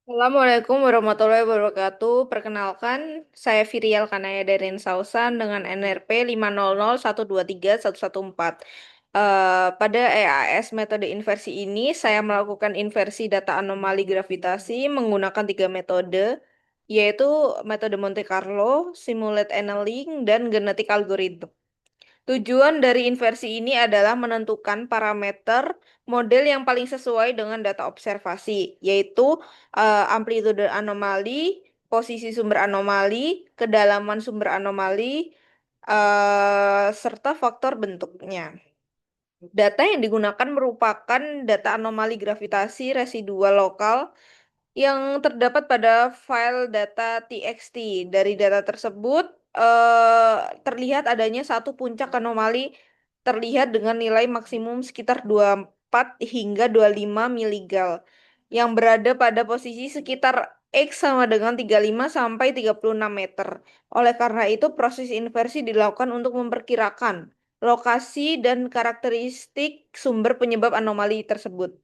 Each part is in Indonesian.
Assalamualaikum warahmatullahi wabarakatuh. Perkenalkan, saya Virial Kanaya dari Sausan dengan NRP 500123114. Pada EAS metode inversi ini, saya melakukan inversi data anomali gravitasi menggunakan tiga metode, yaitu metode Monte Carlo, simulate annealing, dan genetic algorithm. Tujuan dari inversi ini adalah menentukan parameter model yang paling sesuai dengan data observasi, yaitu amplitude anomali, posisi sumber anomali, kedalaman sumber anomali, serta faktor bentuknya. Data yang digunakan merupakan data anomali gravitasi residual lokal yang terdapat pada file data txt. Dari data tersebut terlihat adanya satu puncak anomali terlihat dengan nilai maksimum sekitar 24 hingga 25 miligal yang berada pada posisi sekitar X sama dengan 35 sampai 36 meter. Oleh karena itu, proses inversi dilakukan untuk memperkirakan lokasi dan karakteristik sumber penyebab anomali tersebut.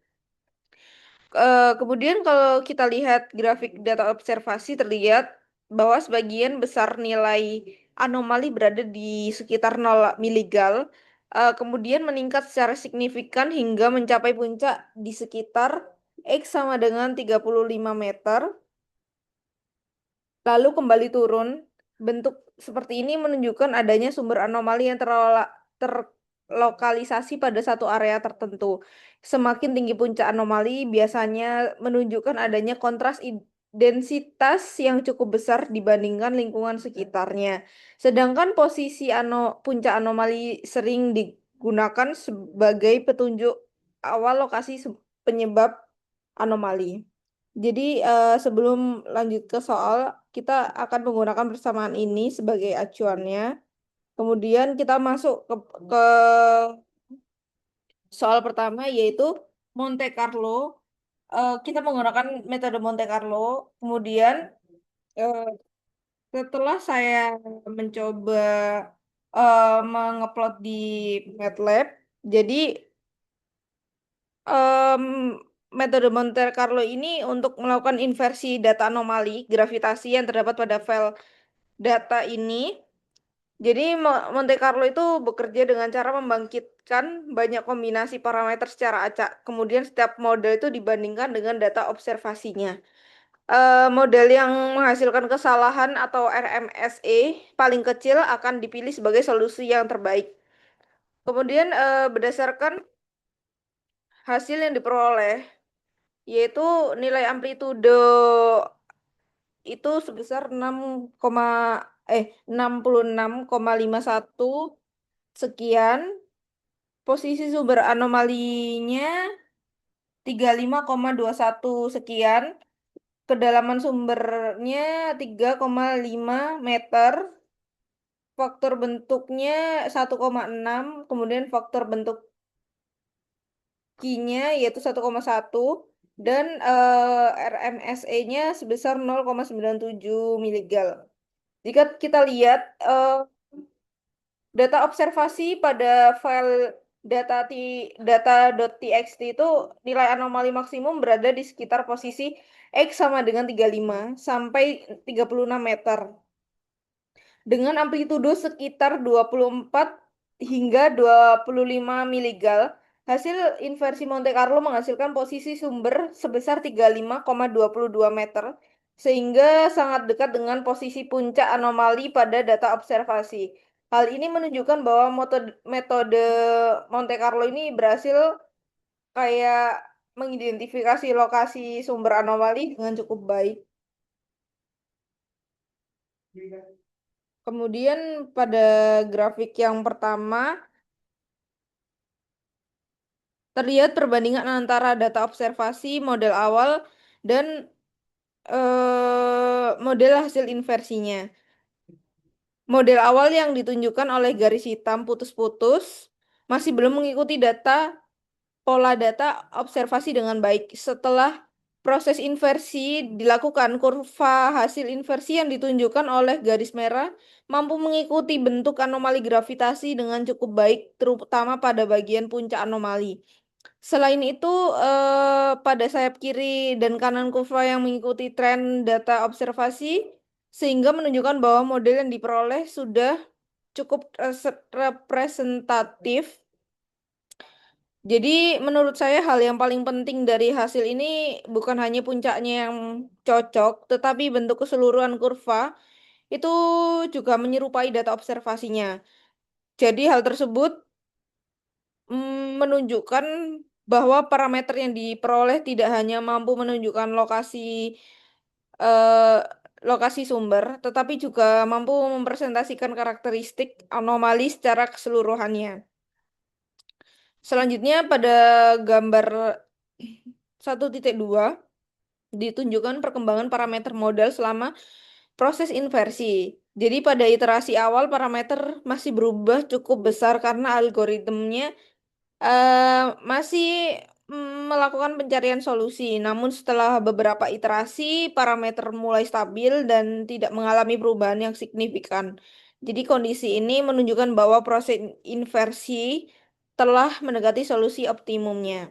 Kemudian kalau kita lihat grafik data observasi terlihat bahwa sebagian besar nilai anomali berada di sekitar 0 miligal, kemudian meningkat secara signifikan hingga mencapai puncak di sekitar X sama dengan 35 meter, lalu kembali turun. Bentuk seperti ini menunjukkan adanya sumber anomali yang terlokalisasi pada satu area tertentu. Semakin tinggi puncak anomali biasanya menunjukkan adanya kontras densitas yang cukup besar dibandingkan lingkungan sekitarnya. Sedangkan posisi puncak anomali sering digunakan sebagai petunjuk awal lokasi penyebab anomali. Jadi sebelum lanjut ke soal, kita akan menggunakan persamaan ini sebagai acuannya. Kemudian kita masuk ke soal pertama yaitu Monte Carlo. Kita menggunakan metode Monte Carlo. Kemudian eh, setelah saya mencoba mengupload di MATLAB, jadi em, metode Monte Carlo ini untuk melakukan inversi data anomali gravitasi yang terdapat pada file data ini. Jadi Monte Carlo itu bekerja dengan cara membangkitkan banyak kombinasi parameter secara acak. Kemudian setiap model itu dibandingkan dengan data observasinya. Model yang menghasilkan kesalahan atau RMSE paling kecil akan dipilih sebagai solusi yang terbaik. Kemudian berdasarkan hasil yang diperoleh, yaitu nilai amplitude itu sebesar 66,51 sekian. Posisi sumber anomalinya 35,21 sekian. Kedalaman sumbernya 3,5 meter. Faktor bentuknya 1,6. Kemudian faktor bentuk Q-nya yaitu 1,1. Dan RMSE-nya sebesar 0,97 miligal. Jika kita lihat data observasi pada file data.txt itu nilai anomali maksimum berada di sekitar posisi X sama dengan 35 sampai 36 meter dengan amplitudo sekitar 24 hingga 25 miligal. Hasil inversi Monte Carlo menghasilkan posisi sumber sebesar 35,22 meter sehingga sangat dekat dengan posisi puncak anomali pada data observasi. Hal ini menunjukkan bahwa metode Monte Carlo ini berhasil kayak mengidentifikasi lokasi sumber anomali dengan cukup baik. Kemudian pada grafik yang pertama terlihat perbandingan antara data observasi model awal dan model hasil inversinya. Model awal yang ditunjukkan oleh garis hitam putus-putus masih belum mengikuti pola data observasi dengan baik. Setelah proses inversi dilakukan, kurva hasil inversi yang ditunjukkan oleh garis merah mampu mengikuti bentuk anomali gravitasi dengan cukup baik, terutama pada bagian puncak anomali. Selain itu, pada sayap kiri dan kanan kurva yang mengikuti tren data observasi, sehingga menunjukkan bahwa model yang diperoleh sudah cukup representatif. Jadi, menurut saya hal yang paling penting dari hasil ini bukan hanya puncaknya yang cocok, tetapi bentuk keseluruhan kurva itu juga menyerupai data observasinya. Jadi, hal tersebut menunjukkan bahwa parameter yang diperoleh tidak hanya mampu menunjukkan eh, lokasi sumber, tetapi juga mampu mempresentasikan karakteristik anomali secara keseluruhannya. Selanjutnya pada gambar 1.2 ditunjukkan perkembangan parameter modal selama proses inversi. Jadi pada iterasi awal parameter masih berubah cukup besar karena algoritmnya masih melakukan pencarian solusi. Namun setelah beberapa iterasi, parameter mulai stabil dan tidak mengalami perubahan yang signifikan. Jadi kondisi ini menunjukkan bahwa proses inversi telah mendekati solusi optimumnya.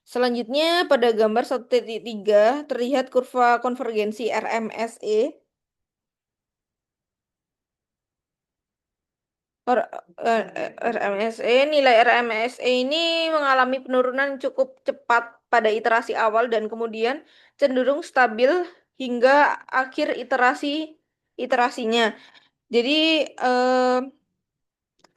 Selanjutnya pada gambar 1.3 terlihat kurva konvergensi RMSE. R- RMSE, nilai RMSE ini mengalami penurunan cukup cepat pada iterasi awal dan kemudian cenderung stabil hingga akhir iterasinya. Jadi eh,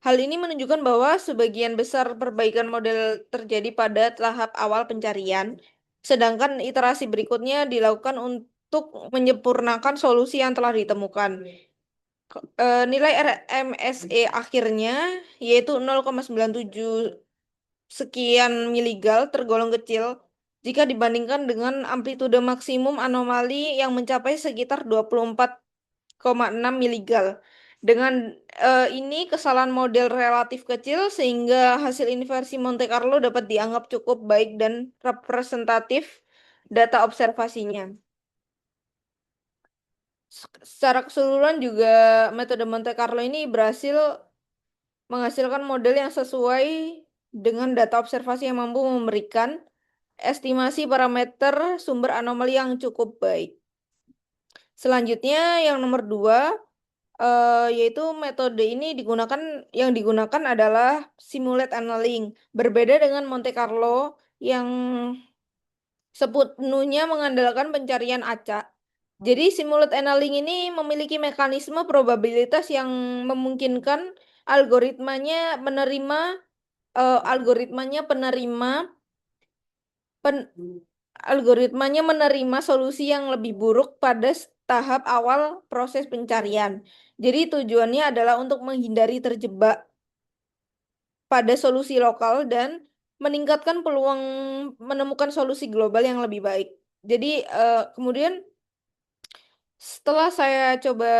hal ini menunjukkan bahwa sebagian besar perbaikan model terjadi pada tahap awal pencarian, sedangkan iterasi berikutnya dilakukan untuk menyempurnakan solusi yang telah ditemukan. Nilai RMSE akhirnya yaitu 0,97 sekian miligal tergolong kecil jika dibandingkan dengan amplitude maksimum anomali yang mencapai sekitar 24,6 miligal. Dengan ini kesalahan model relatif kecil sehingga hasil inversi Monte Carlo dapat dianggap cukup baik dan representatif data observasinya. Secara keseluruhan juga metode Monte Carlo ini berhasil menghasilkan model yang sesuai dengan data observasi yang mampu memberikan estimasi parameter sumber anomali yang cukup baik. Selanjutnya yang nomor dua, yaitu metode ini yang digunakan adalah simulate annealing. Berbeda dengan Monte Carlo yang sepenuhnya mengandalkan pencarian acak. Jadi simulate annealing ini memiliki mekanisme probabilitas yang memungkinkan algoritmanya menerima algoritmanya penerima pen- algoritmanya menerima solusi yang lebih buruk pada tahap awal proses pencarian. Jadi tujuannya adalah untuk menghindari terjebak pada solusi lokal dan meningkatkan peluang menemukan solusi global yang lebih baik. Jadi kemudian setelah saya coba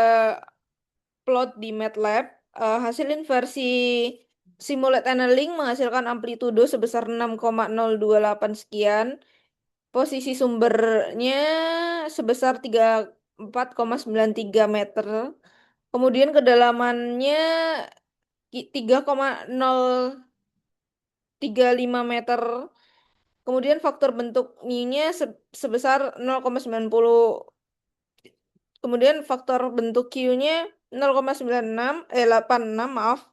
plot di MATLAB, hasil inversi simulate annealing menghasilkan amplitudo sebesar 6,028 sekian, posisi sumbernya sebesar 34,93 meter, kemudian kedalamannya 3,035 meter, kemudian faktor bentuk nya sebesar 0,90, kemudian faktor bentuk Q-nya 0,86, maaf,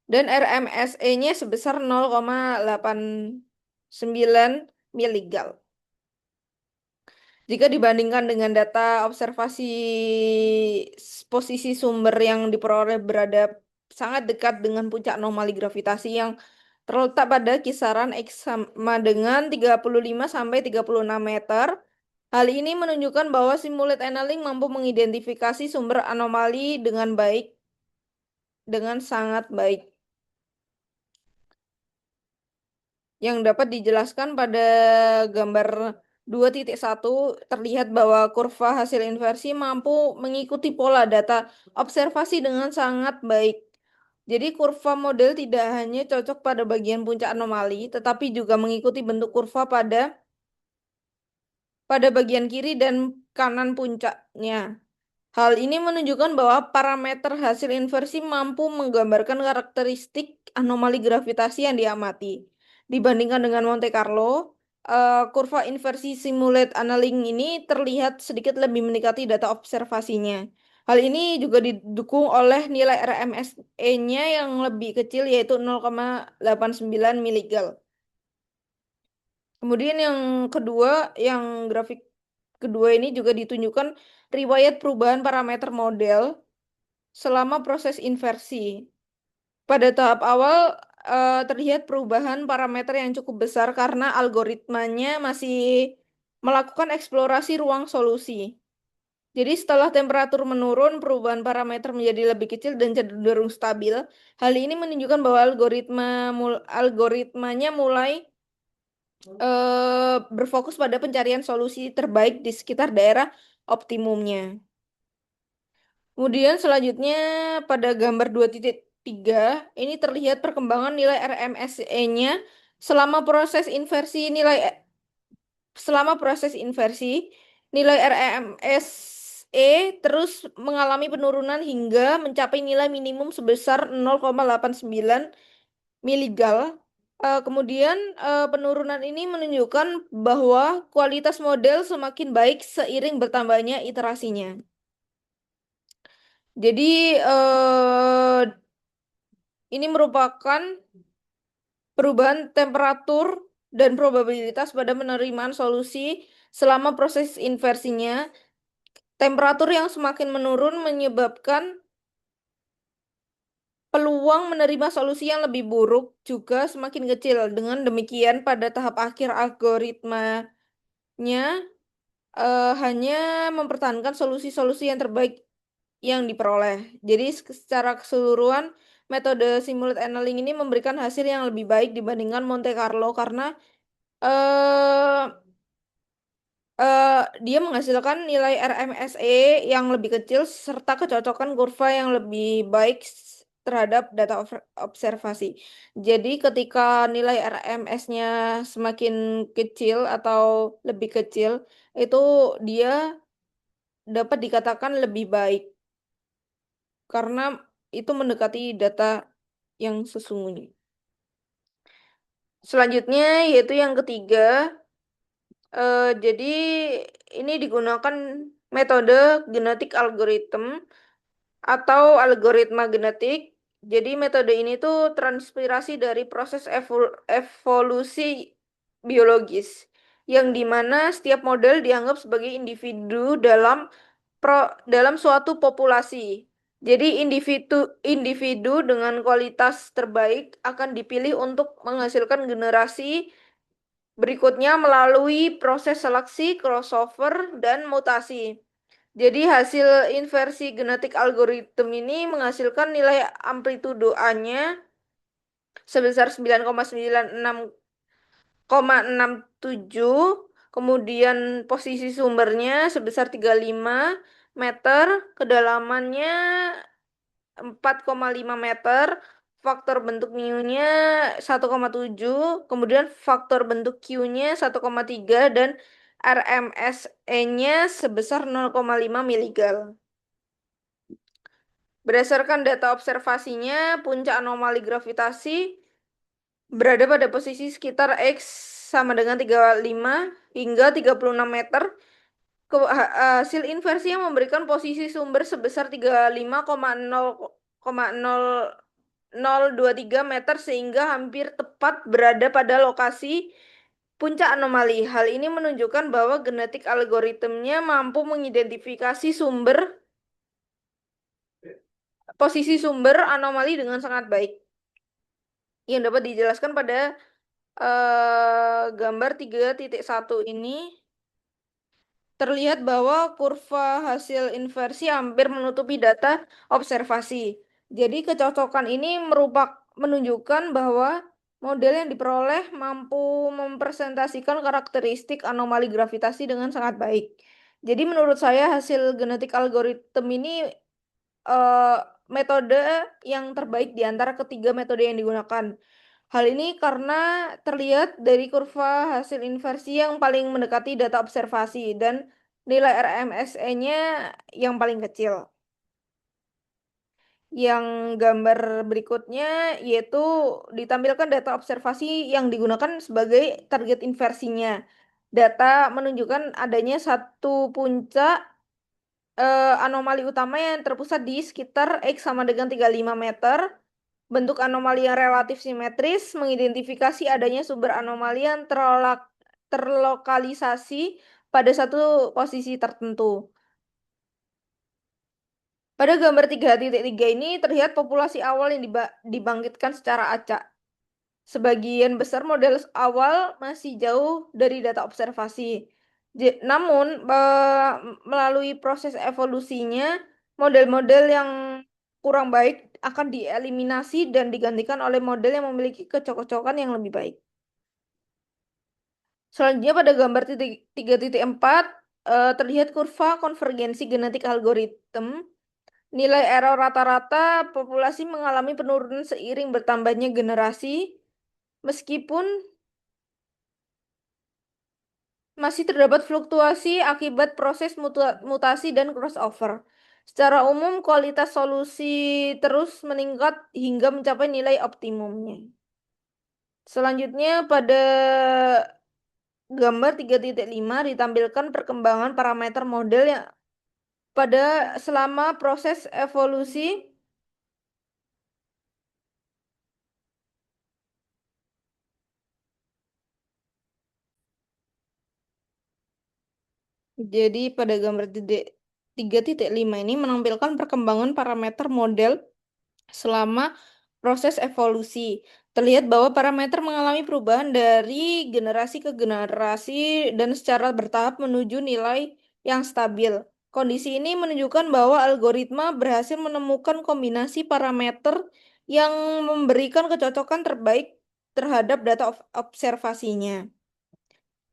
dan RMSE-nya sebesar 0,89 miligal. Jika dibandingkan dengan data observasi posisi sumber yang diperoleh berada sangat dekat dengan puncak anomali gravitasi yang terletak pada kisaran X sama dengan 35 sampai 36 meter. Hal ini menunjukkan bahwa simulate annealing mampu mengidentifikasi sumber anomali dengan sangat baik. Yang dapat dijelaskan pada gambar 2.1 terlihat bahwa kurva hasil inversi mampu mengikuti pola data observasi dengan sangat baik. Jadi kurva model tidak hanya cocok pada bagian puncak anomali, tetapi juga mengikuti bentuk kurva pada bagian kiri dan kanan puncaknya. Hal ini menunjukkan bahwa parameter hasil inversi mampu menggambarkan karakteristik anomali gravitasi yang diamati. Dibandingkan dengan Monte Carlo, kurva inversi simulate annealing ini terlihat sedikit lebih mendekati data observasinya. Hal ini juga didukung oleh nilai RMSE-nya yang lebih kecil yaitu 0,89 miligal. Kemudian yang kedua, yang grafik kedua ini juga ditunjukkan riwayat perubahan parameter model selama proses inversi. Pada tahap awal terlihat perubahan parameter yang cukup besar karena algoritmanya masih melakukan eksplorasi ruang solusi. Jadi setelah temperatur menurun, perubahan parameter menjadi lebih kecil dan cenderung stabil. Hal ini menunjukkan bahwa algoritmanya mulai berfokus pada pencarian solusi terbaik di sekitar daerah optimumnya. Kemudian selanjutnya pada gambar 2.3 ini terlihat perkembangan nilai RMSE-nya selama proses inversi selama proses inversi nilai RMSE terus mengalami penurunan hingga mencapai nilai minimum sebesar 0,89 miligal. Kemudian penurunan ini menunjukkan bahwa kualitas model semakin baik seiring bertambahnya iterasinya. Jadi ini merupakan perubahan temperatur dan probabilitas pada penerimaan solusi selama proses inversinya. Temperatur yang semakin menurun menyebabkan peluang menerima solusi yang lebih buruk juga semakin kecil. Dengan demikian, pada tahap akhir algoritmanya hanya mempertahankan solusi-solusi yang terbaik yang diperoleh. Jadi secara keseluruhan, metode simulate annealing ini memberikan hasil yang lebih baik dibandingkan Monte Carlo karena eh, eh, dia menghasilkan nilai RMSE yang lebih kecil serta kecocokan kurva yang lebih baik terhadap data observasi. Jadi ketika nilai RMS-nya semakin kecil atau lebih kecil, itu dia dapat dikatakan lebih baik karena itu mendekati data yang sesungguhnya. Selanjutnya yaitu yang ketiga, jadi ini digunakan metode genetik algorithm atau algoritma genetik. Jadi metode ini tuh transpirasi dari proses evolusi biologis, yang dimana setiap model dianggap sebagai individu dalam suatu populasi. Jadi individu dengan kualitas terbaik akan dipilih untuk menghasilkan generasi berikutnya melalui proses seleksi, crossover, dan mutasi. Jadi hasil inversi genetik algoritma ini menghasilkan nilai amplitudo A-nya sebesar 9,96,67, kemudian posisi sumbernya sebesar 35 meter, kedalamannya 4,5 meter, faktor bentuk mu-nya 1,7, kemudian faktor bentuk Q-nya 1,3 dan RMSE-nya sebesar 0,5 miligal. Berdasarkan data observasinya, puncak anomali gravitasi berada pada posisi sekitar X sama dengan 35 hingga 36 meter. Hasil inversi yang memberikan posisi sumber sebesar 35,0,0023 meter sehingga hampir tepat berada pada lokasi puncak anomali. Hal ini menunjukkan bahwa genetik algoritmnya mampu mengidentifikasi posisi sumber anomali dengan sangat baik. Yang dapat dijelaskan pada gambar 3.1 ini terlihat bahwa kurva hasil inversi hampir menutupi data observasi. Jadi kecocokan ini menunjukkan bahwa model yang diperoleh mampu mempresentasikan karakteristik anomali gravitasi dengan sangat baik. Jadi menurut saya hasil genetik algoritma ini eh, metode yang terbaik di antara ketiga metode yang digunakan. Hal ini karena terlihat dari kurva hasil inversi yang paling mendekati data observasi dan nilai RMSE-nya yang paling kecil. Yang gambar berikutnya yaitu ditampilkan data observasi yang digunakan sebagai target inversinya. Data menunjukkan adanya satu puncak anomali utama yang terpusat di sekitar X sama dengan 35 meter. Bentuk anomali yang relatif simetris mengidentifikasi adanya sumber anomali yang terlokalisasi pada satu posisi tertentu. Pada gambar 3.3 ini terlihat populasi awal yang dibangkitkan secara acak. Sebagian besar model awal masih jauh dari data observasi. Namun, melalui proses evolusinya, model-model yang kurang baik akan dieliminasi dan digantikan oleh model yang memiliki kecocokan yang lebih baik. Selanjutnya pada gambar 3.4 terlihat kurva konvergensi genetik algoritma. Nilai error rata-rata populasi mengalami penurunan seiring bertambahnya generasi, meskipun masih terdapat fluktuasi akibat proses mutasi dan crossover. Secara umum, kualitas solusi terus meningkat hingga mencapai nilai optimumnya. Selanjutnya, pada gambar 3.5 ditampilkan perkembangan parameter model yang pada selama proses evolusi. Jadi pada gambar 3.5 ini menampilkan perkembangan parameter model selama proses evolusi. Terlihat bahwa parameter mengalami perubahan dari generasi ke generasi dan secara bertahap menuju nilai yang stabil. Kondisi ini menunjukkan bahwa algoritma berhasil menemukan kombinasi parameter yang memberikan kecocokan terbaik terhadap data observasinya.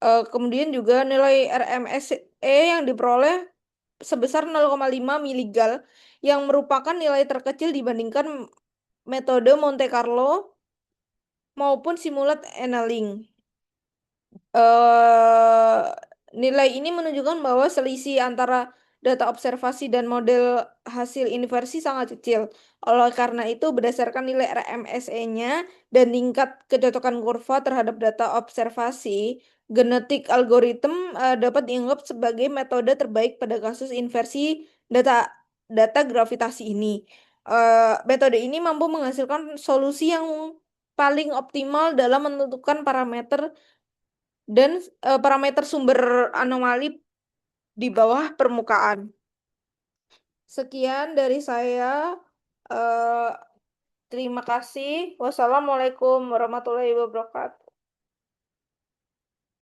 Kemudian juga nilai RMSE yang diperoleh sebesar 0,5 miligal yang merupakan nilai terkecil dibandingkan metode Monte Carlo maupun simulat annealing. eh Nilai ini menunjukkan bahwa selisih antara data observasi dan model hasil inversi sangat kecil. Oleh karena itu, berdasarkan nilai RMSE-nya dan tingkat kecocokan kurva terhadap data observasi, genetik algoritma dapat dianggap sebagai metode terbaik pada kasus inversi data data gravitasi ini. Metode ini mampu menghasilkan solusi yang paling optimal dalam menentukan parameter dan parameter sumber anomali di bawah permukaan. Sekian dari saya. Eh, Terima kasih. Wassalamualaikum warahmatullahi wabarakatuh.